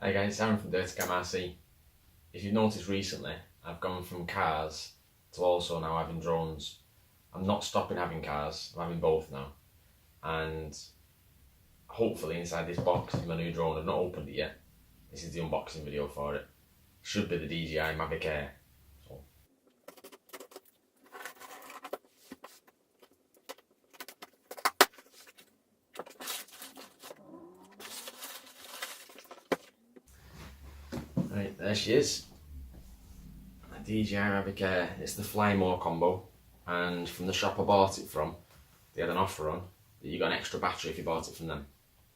Hey guys, it's Aaron from DJI RC. If you've noticed recently, I've gone from cars to also now having drones. I'm not stopping having cars, I'm having both now. And hopefully inside this box is my new drone. I've not opened it yet. This is the unboxing video for it. Should be the DJI Mavic Air. So. Right, there she is. DJI Mavic Air. It's the Fly More combo, and from the shop I bought it from, they had an offer on that you got an extra battery if you bought it from them.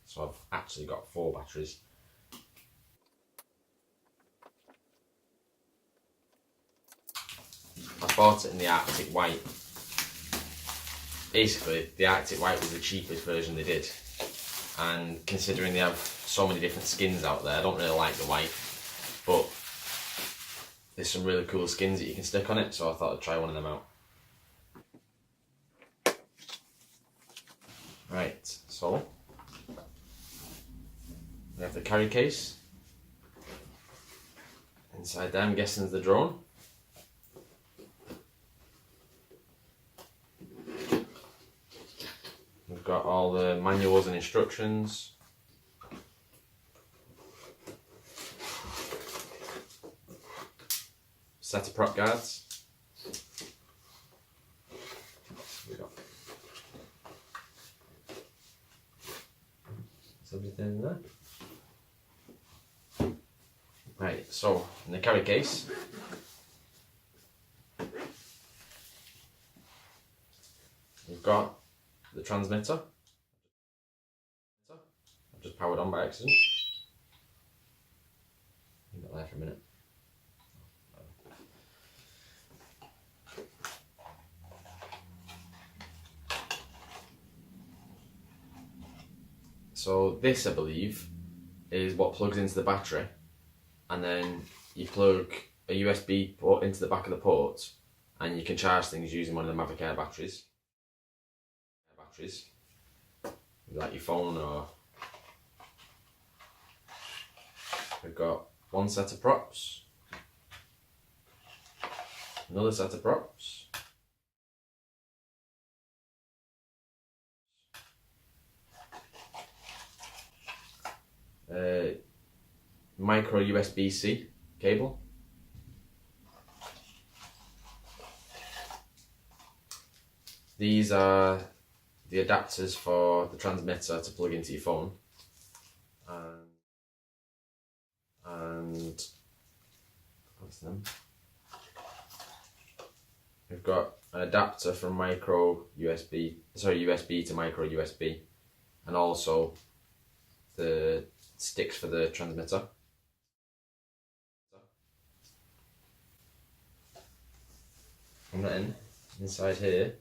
So I've actually got 4 batteries. I bought it in the Arctic White. Basically, the Arctic White was the cheapest version they did, and considering they have so many different skins out there, I don't really like the white, but there's some really cool skins that you can stick on it, so I thought I'd try one of them out. Right, so we have the carry case. Inside there, I'm guessing, is the drone. We've got all the manuals and instructions. Set of prop guards. We got everything in there. Right, so in the carry case, we've got the transmitter. I've just powered on by accident. Leave that there for a minute. So this, I believe, is what plugs into the battery, and then you plug a USB port into the back of the port, and you can charge things using one of the Mavic Air batteries. Like your phone, or we've got one set of props, another set of props, micro USB-C cable, these are the adapters for the transmitter to plug into your phone, and what's them? We've got an adapter from USB to micro USB, and also the sticks for the transmitter. And then inside here,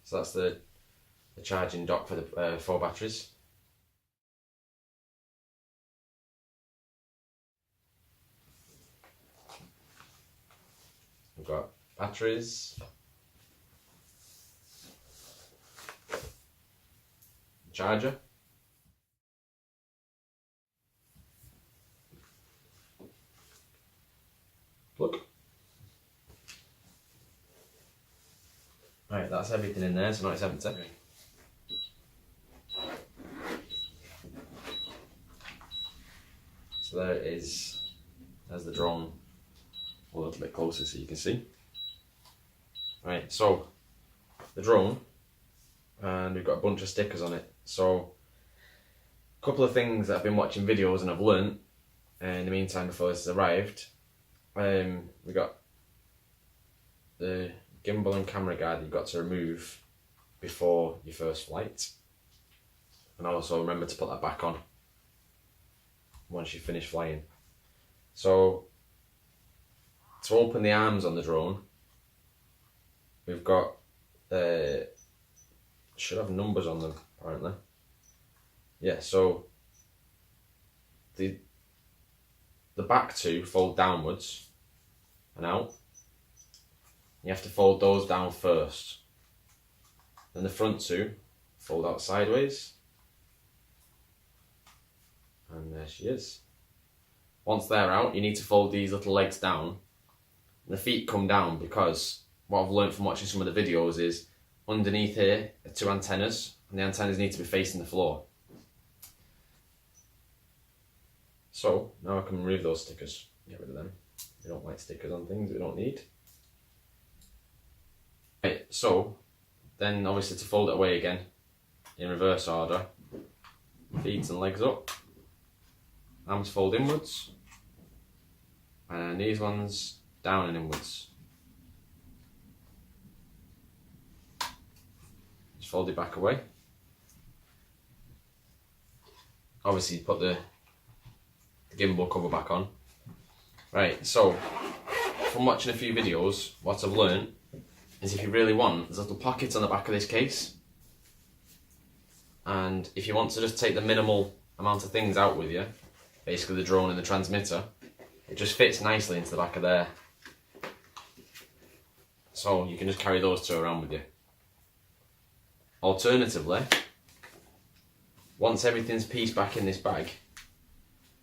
so that's the charging dock for the 4 batteries. We've got batteries, charger, plug. Right, that's everything in there, so now it's empty. So there it is. There's the drone a little bit closer so you can see. Right, so the drone, and we've got a bunch of stickers on it. So a couple of things that I've been watching videos and I've learnt in the meantime before this has arrived. We got the gimbal and camera guard you've got to remove before your first flight, and also remember to put that back on once you finish flying. So to open the arms on the drone, we've got should have numbers on them apparently. Yeah, so the back 2 fold downwards and out, You have to fold those down first. Then the front two fold out sideways. And there she is. Once they're out, you need to fold these little legs down. The feet come down because what I've learned from watching some of the videos is underneath here are two antennas, and the antennas need to be facing the floor. So now I can remove those stickers, get rid of them. We don't like stickers on things we don't need. Right, so then obviously to fold it away again in reverse order, feet and legs up, arms fold inwards, and these ones down and inwards. Just fold it back away. Obviously put the gimbal cover back on. Right, so from watching a few videos, what I've learned is if you really want, there's little pockets on the back of this case, and if you want to just take the minimal amount of things out with you, basically the drone and the transmitter, it just fits nicely into the back of there. So you can just carry those two around with you. Alternatively, once everything's pieced back in this bag,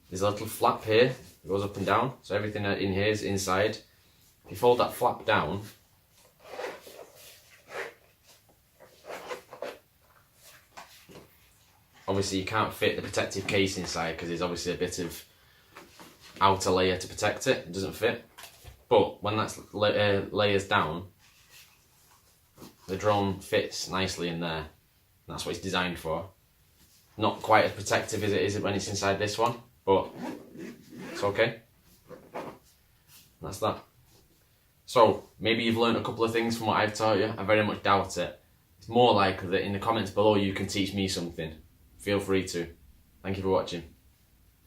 there's a little flap here that goes up and down, so everything in here is inside. If you fold that flap down, obviously you can't fit the protective case inside because there's obviously a bit of outer layer to protect it, it doesn't fit. But when that's layers down, the drone fits nicely in there. That's what it's designed for. Not quite as protective as it is when it's inside this one, but it's okay. That's that. So maybe you've learned a couple of things from what I've taught you. I very much doubt it. It's more likely that in the comments below you can teach me something. Feel free to. Thank you for watching.